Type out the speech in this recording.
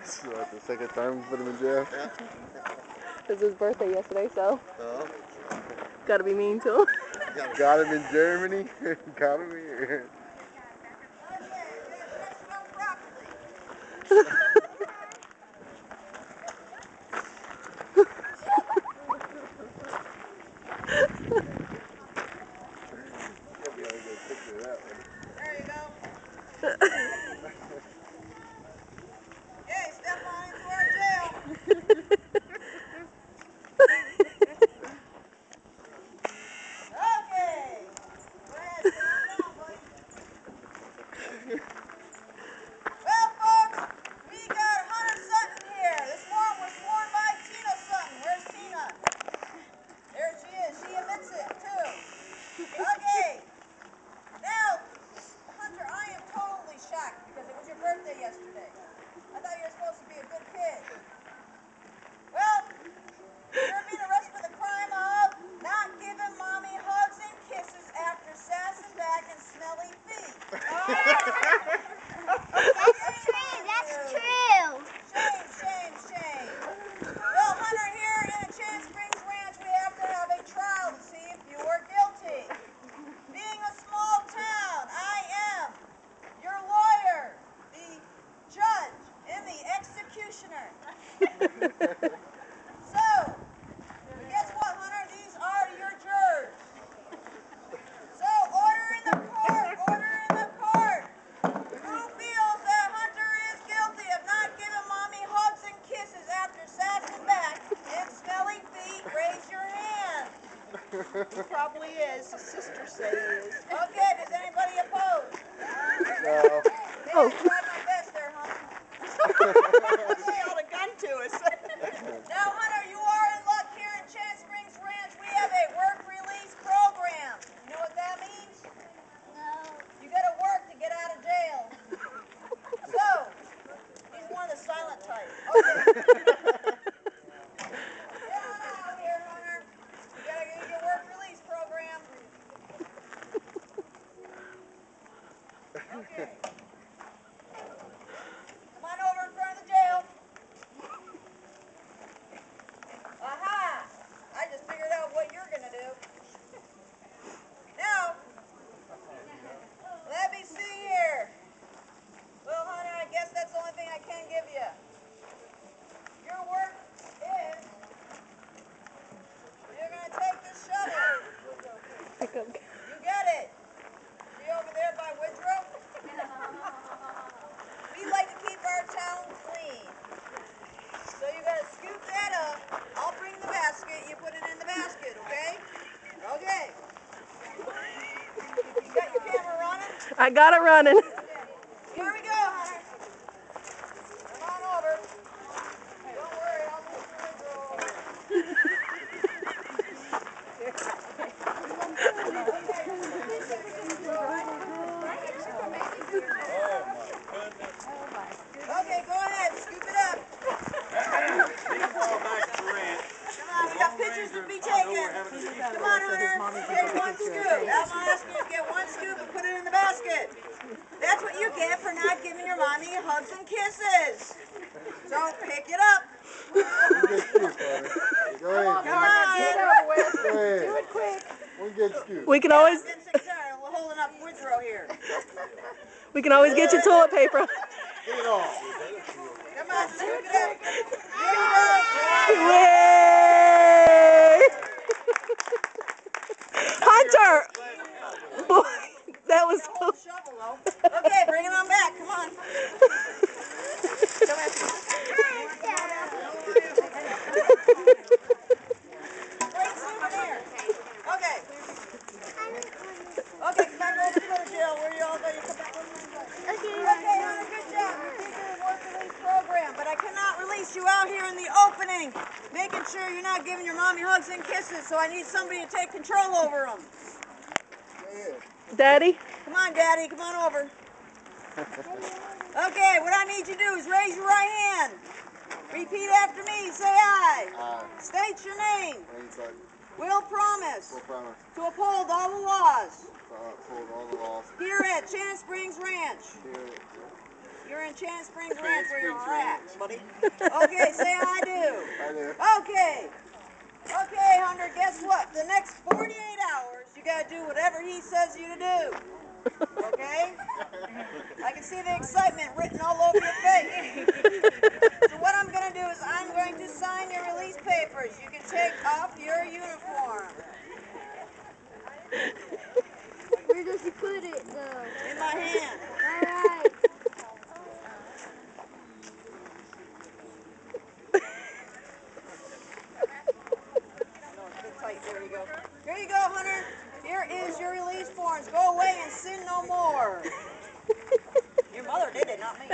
So like the second time we put him in jail? Yeah. It was his birthday yesterday, so Oh. gotta be mean to him. Got him in Germany? Got him here. There you go. Hey, step on into our jail. Okay. Go ahead, sit on down, buddy. Well, folks, we got Hunter Sutton here. This morning was sworn by Tina Sutton. Where's Tina? There she is. She admits it, too. Okay. Now, Hunter, I am totally shocked because it was your birthday yesterday. I thought you were supposed to be a good kid. Well, you're being arrested for the crime of not giving mommy hugs and kisses after sassing back and smelly feet. That's true. Shame. Well, Hunter, here in Chance Springs Ranch, we have to have a trial to see if you are guilty. Being a small town, I am your lawyer, the judge, and the executioner. So, guess what, Hunter? These are your jurors. So, order in the court. Who feels that Hunter is guilty of not giving mommy hugs and kisses after sassing back and smelly feet? Raise your hand. He probably is. His sisters say he is. Okay, does anybody oppose? No. Hey, I tried my best there, Hunter. She held a gun to us. Now, Hunter, you are in luck here in Chance Springs Ranch. We have a work release program. You know what that means? No. You gotta work to get out of jail. So, he's one of the silent type. Okay. Get on out here, Hunter. You gotta get your work release program. Okay. Come on over in front of the jail. Aha! I just figured out what you're gonna do. Now, let me see here. Well, Hunter, I guess that's the only thing I can give you. Your work is you're gonna take the shovel. Pick up. You get it. See over there by Woodrow? We like to keep our town clean. So you gotta scoop that up. I'll bring the basket. You put it in the basket, okay? Okay. You got your camera running? I got it running. Here we go, Hunter. Come on over. Don't worry, I'll move the Woodrow over. Okay, go ahead, scoop it up. Come on, we got pictures to be taken. Come on, Hunter, get one scoop. I'm asking you to get one scoop and put it in the basket. That's what you get for not giving your mommy hugs and kisses. So pick it up. Go ahead. Come on. Go ahead. Do it quick. One good scoop. We can always I'm getting sick and tired. We're holding up Woodrow here. get your toilet paper. Get it off. Come on, scoop it up. Here you go. Yay! Hunter! Boy, that was Hold the shovel, though. Okay, bring it on back. Come on. Come here. Great souvenir. Okay. Okay, come back over to the jail. Where you all go? You come back over to the jail. Okay, Hunter, good job. You did your work release program, but I cannot release you out here in the opening, making sure you're not giving your mommy hugs and kisses, so I need somebody to take control over them. Daddy? Come on, Daddy, come on over. Okay, what I need you to do is raise your right hand. Repeat after me, say aye. Aye. State your name. Thanks, bud. Will promise Full promise. to uphold all the laws Uphold all the laws. here at Chance Springs Ranch. Here. You're in Chance Springs Ranch where you're at, buddy. Okay, say I do. I do. Okay. Okay, Hunter, guess what? The next 48 hours, you gotta do whatever he says you to do. Okay? I can see the excitement written all over your face. So what I'm gonna do is I'm going to sign your release papers. You can take off your uniform. Where does he put it, though? In my hand. Alright. No, it's a bit tight. There you go. Here you go, Hunter. Here is your release forms. Go away and sin no more. Your mother did it, not me.